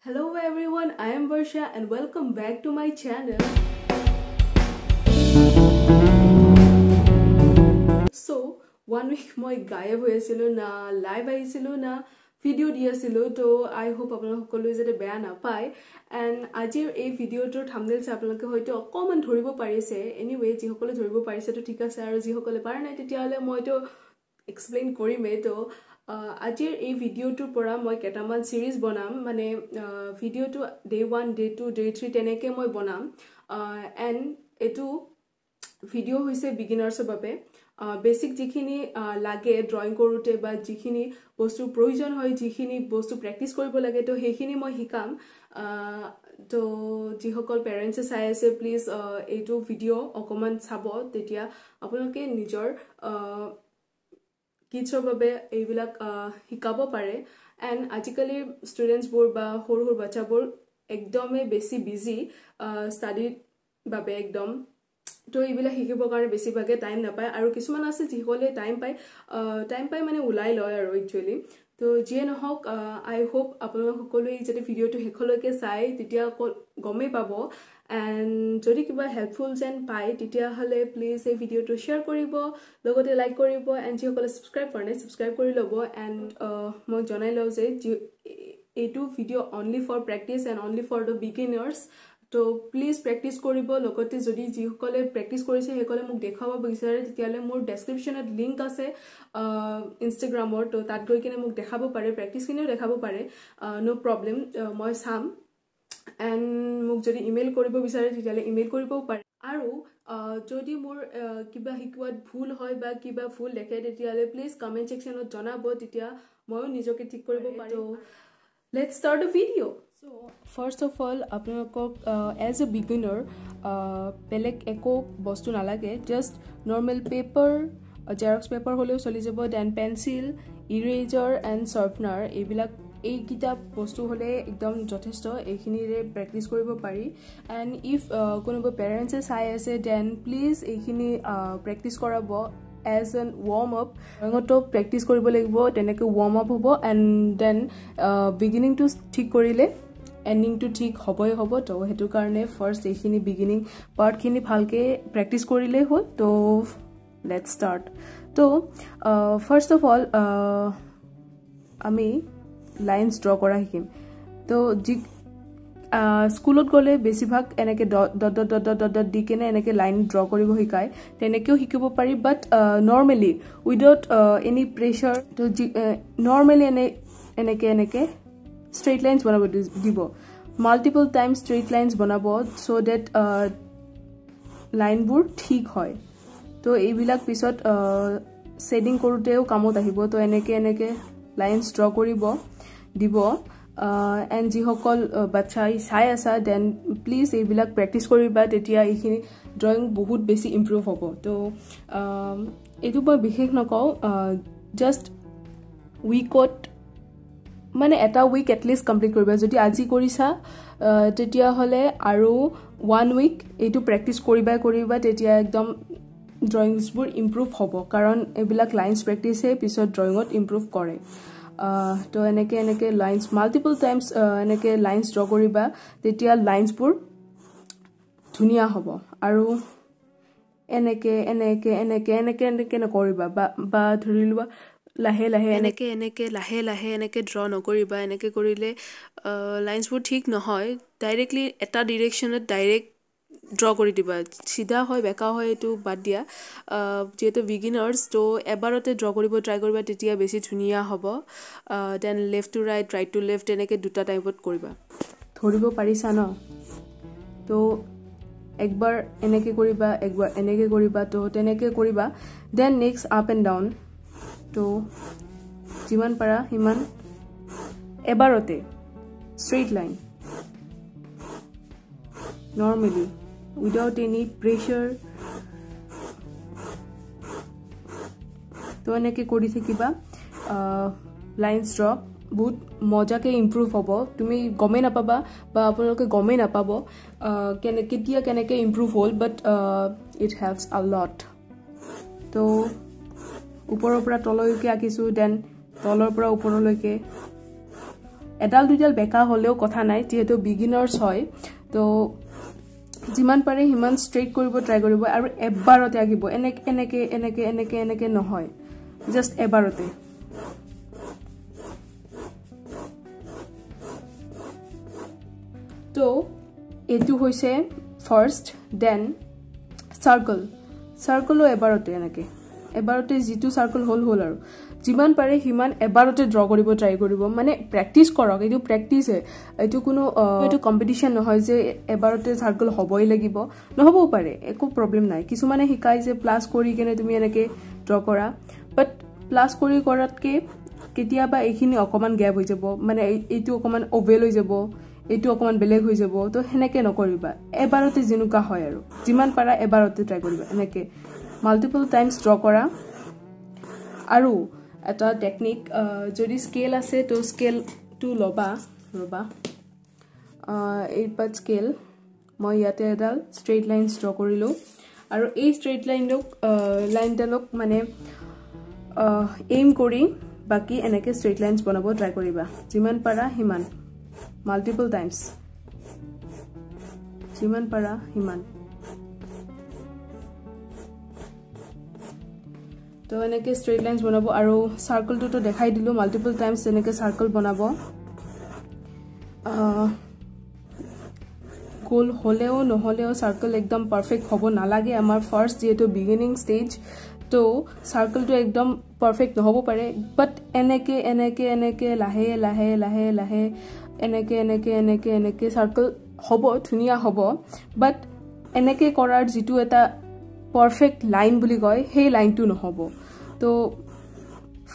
Hello everyone, I am Varsha and welcome back to my channel. So, 1 week moi gayab hoye asilo na live ahisilo na video di asilo to I hope apnalok hokolo jate beya na pai and ajir ei video tor thumbnail se apnaloke hoyto okoman dhoribo parise anyway ji hokolo dhoribo parise to thik ase aru ji hokole par nai tetia hole moi to explain korime to ajir ei video tur pora moi ketaman series bonam mane video to day 1 day 2 day 3 teneke moi bonam and etu video hoise beginners babe basic jikhini lage drawing korute ba jikhini bostu provision hoy jikhini bostu practice koribo lage to hekhini moi hikam to ji hokol parents sai ase please etu video okoman sabo tetia apoloke nijor kids babe eibilak hikabo pare and ajikali students bor ba hor hor bacha bor ekdome besi busy study babe ekdom to ibila hikibo kare besi bage time na pai aru kisuman ase jihole time pai mane ulai loy aru actually to je no hok I hope apolok hokolo jete video to hekholoke sai titia gomei pabo and jodi kiba helpful jen pai titia hole please ei video to share koribo logote like koribo and je hokole subscribe korne subscribe kori lobo and mo jonai lo je etu video only for practice and only for the beginners to please practice koribo logote jodi ji hokole practice korise hekole muk dekhaba bisare titiale mur description at link ase Instagram or to tat goi kine muk dekhabo pare practice kine dekhabo pare no problem moi sam and muk jodi email koribo bisare titiale email koribo pare aru jodi mur kiba hikwat bhul hoy ba kiba bhul dekhe titiale please comment section ot janabo titia moi nijoke thik koribo pare to let's start the video. So first of all apnalok as a beginner pelek eko bostu nalage just normal paper xerox paper hole choli jabo then pencil eraser and sharpener ebilak ei kita bostu hole ekdom jothesto ekhini re practice koribo pari and if konoba parents sai ase then please ekhini practice korabo as an warm up to practice koribo lagibo teneke warm up hobo and then beginning to thik korile ending to thik hoboi hobo to hetu karone first ekhini beginning part khini bhalke practice korile hol to let's start to first of all ami lines draw kora hikim to স্কুলত গলে বেছিভাগ এনেকে dot দিকেনে এনেকে line draw কৰিব শিকায় তেনেকেও শিকিব পাৰি বাট নৰ্মেলি উইদাউট এনি প্ৰেছাৰ তো নৰ্মেলি এনেকে স্ট্ৰেইট লাইনছ বনাব দিব মাল্টিপল টাইম স্ট্ৰেইট লাইনছ বনাব সো দ্যাট লাইনবোৰ ঠিক হয় তো এইবিলাক পিছত শেডিং কৰোতেও কামত আহিব তো এনেকে লাইনছ ড্ৰ কৰিব দিব and ji hokol bachai sai asa then please eibilak practice koriba tetia ekhini drawing bahut besi improve hobo to etu ba bikhesh nakau just weekot mane eta week at least complete koriba jodi aji korisa tetia hole aru 1 week etu practice koriba tetia ekdom drawings bur improve hobo karon ebilak lines practice he pisot drawing ot improve kore to eneke lines multiple times eneke lines draw koriba tetia lines pur dhunia hobo aru eneke na koriba ba dhurilwa lahe lahe eneke draw no koriba eneke korile lines pur thik no hoy directly eta direction at direct draw kori diba sida hoy beka hoy etu bad dia jeto beginners to ebarote draw koribo try koriba tetia besi dhunia hobo then left to right to left eneke duta type ot koriba thoribo parisa no to ekbar eneke koriba to teneke koriba then next up and down to jiman para himan ebarote straight line normally without any pressure to eneke kori thakiba lines draw বহুত মজাকে improve হ'ব তুমি গমে না পাবা বা আপোনালোকে গমে না পাবো কেনেকে ইমপ্ৰুভ হ'ল বাট ইট হেল্পস আ লট তো ওপৰৰ পৰা তললৈকে আকিছো দেন তলৰ পৰা ওপৰলৈকে এডাল দুইডাল বেকা হলেও কথা নাই যেহেতু বিগিনাৰ্ছ হয় তো যিমান পাৰে হিমান ষ্ট্ৰেইট কৰিব ট্ৰাই কৰিব আৰু এবাৰতে আঁকিব এনেকে এনেকে এনেকে এনেকে এনেকে নহয় জাস্ট এবাৰতে তো এটো হৈছে ফাৰ্স্ট দেন সাৰ্কেল এবাৰতে এনেকে এবাৰতে যেটো সাৰ্কেল হল আৰু যিমান পাৰে হিমান এবাৰতে ড্ৰ কৰিব ট্ৰাই কৰিব মানে প্ৰেক্টিস কৰক এটো প্ৰেক্টিস হে এটো কোনো এটো কম্পিটিশন নহয় যে এবাৰতে সাৰ্কেল হবই লাগিব নহবও পাৰে একো প্ৰবলেম নাই কিছুমানে শিকাই যে প্লাস কৰি কেনে তুমি এনেকে ড্ৰ কৰা বাট প্লাস কৰি কৰাতকে কেতিয়াবা এইখিনি অকমান গ্যাপ হৈ যাব মানে এইটো অকমান ওভেল হৈ যাব এইটো অকমান বেলেগ হৈ যাব তো হেনেকে নকৰিবা এবাৰতে জিনুকা হয় আৰু যিমান পাৰা এবাৰতে ট্ৰাই কৰিবা এনেকে মাল্টিপল টাইমছ ড্ৰ কৰা আৰু এটা টেকনিক যদি স্কেল আছে তো স্কেল টু লবা এইপাত স্কেল মই ইয়াতে এডাল ষ্ট্ৰেইট লাইনছ ড্ৰ কৰিলো আৰু এই ষ্ট্ৰেইট লাইনডালক মানে এইম কৰি বাকি এনেকে ষ্ট্ৰেইট লাইনছ বনাব ট্ৰাই কৰিবা যিমান পাৰা হিমান multiple times jiman para himan to eneke straight lines banabo aru circle to dekhai dilu multiple times eneke circle banabo goal holeo no holeo circle ekdom perfect hobo na lage amar first je to beginning stage to circle to ekdom perfect no hobo pare but eneke lahe এনেকে circle হবো ধুনিয়া হবো বাট এনেকে কৰাৰ যেটো এটা perfect line বুলি কয় সেই লাইনটো নহবো তো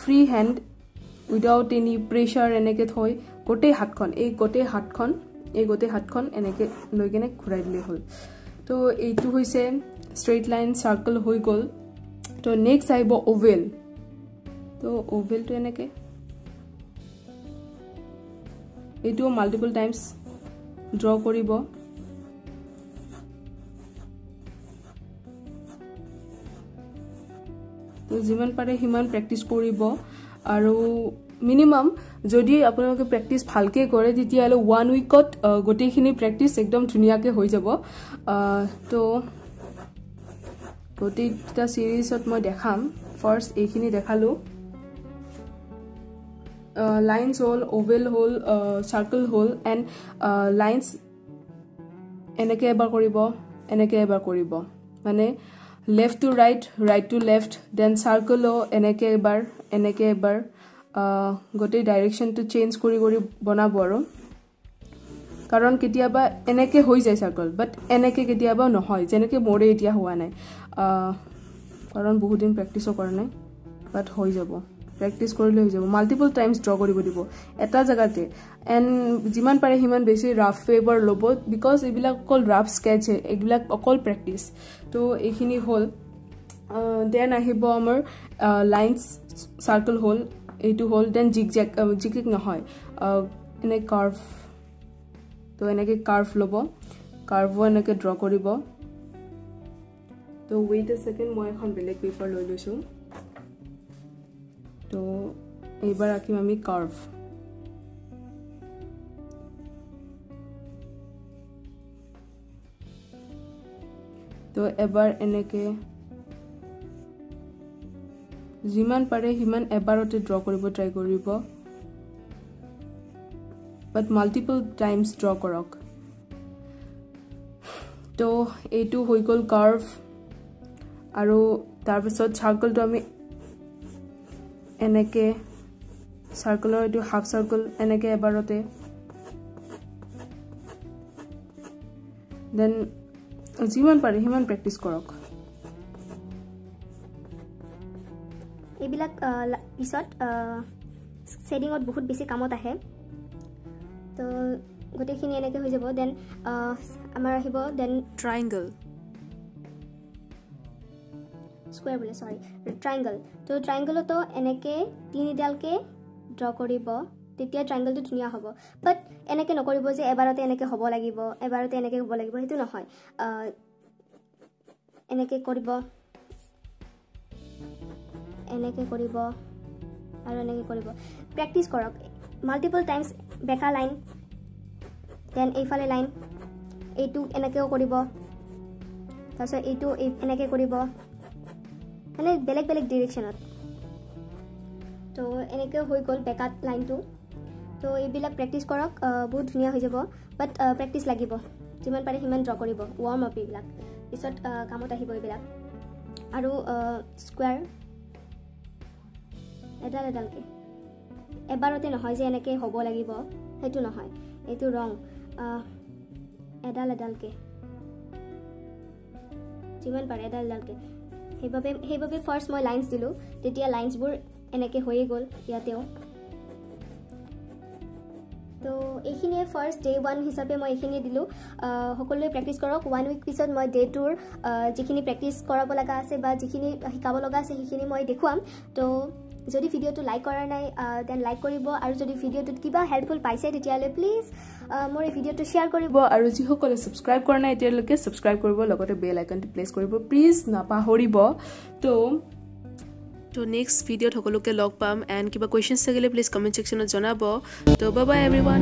free hand without any pressure এনেকে থৈ গোটে হাতখন এই গোটে হাতখন এনেকে লৈ কেনে ঘুৰাই দিলে হল তো এইটো হৈছে স্ট্রেইট লাইন সার্কেল হৈ গল তো নেক্সট আইব ওভেল তো ওভেলটো এনেকে এইটো মাল্টিপল টাইমছ ড্ৰ কৰিব তো যিমান পাৰে হিমান প্ৰেক্টিস কৰিব আৰু মিনিমাম যদি আপোনালোকে প্ৰেক্টিস ভালকে কৰে তেতিয়ালে 1 উইকত গোটেইখিনি প্ৰেক্টিস একদম ধুনিয়াকে হৈ যাব তো গোটেইটা সিৰিজত মই দেখাম ফাৰ্স্ট এইখিনি দেখালো lines hole oval hole circle hole and lines eneke ebar koribo mane left to right to left then circle o eneke ebar gote direction to change kori banabo aro karon ketiaba eneke hoi jay circle but eneke ketiaba nohoy jeneke more etia howa nai karon bahut din practice o kora nai but hoi jabo practice কৰিলে হৈ যাব multiple times draw কৰিব দিব এটা জায়গাতে and যিমান পাৰে হিমান বেছি ৰাফ পেপাৰ লব বিকজ এইবিলাক অকল ৰাফ স্কেচ এইবিলাক অকল প্ৰেক্টিস তো এইখিনি হল দেন আহিব আমাৰ লাইনছ সাৰ্কেল হল এইটো হল দেন জিগজ্যাগ নহয় এনে কাৰ্ভ তো এনেকে কাৰ্ভ লব কাৰ্ভও এনেকে ড্ৰ কৰিব তো ওয়েট আ সেকেন্ড মই এখন বেলেগ পেপাৰ লৈ লৈছো তো এইবাৰ আঁকিম আমি কাৰ্ভ তো এবাৰ এনেকে যিমান পাৰে হিমান এবাৰতে ড্ৰ কৰিব ট্ৰাই কৰিব বাট মাল্টিপল টাইমছ ড্ৰ কৰক তো এইটো হৈ গল কাৰ্ভ আৰু তাৰ পিছত সাৰ্কেলটো আমি এনেকে সাৰ্কেলৰ এটো হাফ সাৰ্কেল এনেকে এবাৰতে দেন যিমান পাৰে হিমান প্ৰেক্টিস কৰক এইবিলাক পিছত শেডিংত বহুত বেছি কামত আহে তো গোটেইখিনি এনেকে হৈ যাব দেন আমাৰ আহিব দেন ট্ৰায়াঙ্গল স্কয়াৰ বলে সৰি ট্ৰায়াঙ্গল তো ট্ৰায়াঙ্গলতো এনেকে তিনিডালকে ড্ৰ কৰিব তেতিয়া ট্ৰায়াঙ্গলটো ধুনিয়া হ'ব বাট এনেকে নকৰিব যে এবাৰতে এনেকে হ'ব লাগিব এবাৰতে এনেকে হ'ব লাগিব হেতু নহয় এনেকে কৰিব আৰু এনেকে কৰিব প্ৰেক্টিস কৰক মাল্টিপল টাইমছ বেকা লাইন দেন এইফালে লাইন এইটো এনেকেও কৰিব তাৰপিছত এইটো এনেকৈ কৰিব মানে বেলেগ বেলেগ ডিৰেকশ্যনত তো এনেকৈ হৈ গ'ল বেকাত লাইনটো তো এইবিলাক প্ৰেক্টিছ কৰক বহুত ধুনীয়া হৈ যাব বাট প্ৰেক্টিছ লাগিব যিমান পাৰে সিমান ড্ৰ কৰিব ৱাৰ্ম আপ এইবিলাক পিছত কামত আহিব এইবিলাক আৰু স্কুৱাৰ এডাল এডালকৈ এবাৰতে নহয় যে এনেকৈ হ'ব লাগিব সেইটো নহয় এইটো ৰং এডাল এডালকৈ যিমান পাৰে এডাল এডালকৈ সেইবাবে ফাৰ্ষ্ট মই লাইনছ দিলোঁ তেতিয়া লাইনছবোৰ এনেকৈ হৈয়ে গ'ল ইয়াতেও তো এইখিনিয়ে ফাৰ্ষ্ট ডে 1 হিচাপে মই এইখিনিয়ে দিলোঁ সকলোৱে প্ৰেক্টিছ কৰক 1 উইক পিছত মই ডে 2ৰ যিখিনি প্ৰেক্টিছ কৰাব লগা আছে বা যিখিনি শিকাব লগা আছে সেইখিনি মই দেখুৱাম তো যদি ভিডিঅ'টো লাইক কৰা নাই দেন লাইক কৰিব আৰু যদি ভিডিঅ'টোত কিবা হেল্পফুল পাইছে তেতিয়াহ'লে প্লিজ মোৰ এই ভিডিঅ'টো শ্বেয়াৰ কৰিব আৰু যিসকলে ছাবস্ক্ৰাইব কৰা নাই এতিয়ালৈকে ছাবস্ক্ৰাইব কৰিব লগতে বেল আইকনটো প্ৰেছ কৰিব প্লিজ নাপাহৰিব তো নেক্সট ভিডিঅ'ত সকলোকে লগ পাম এণ্ড কিবা কুৱেশ্যনছ থাকিলে প্লিজ কমেণ্ট ছেকশ্যনত জনাব তো বাই বাই এভৰিৱান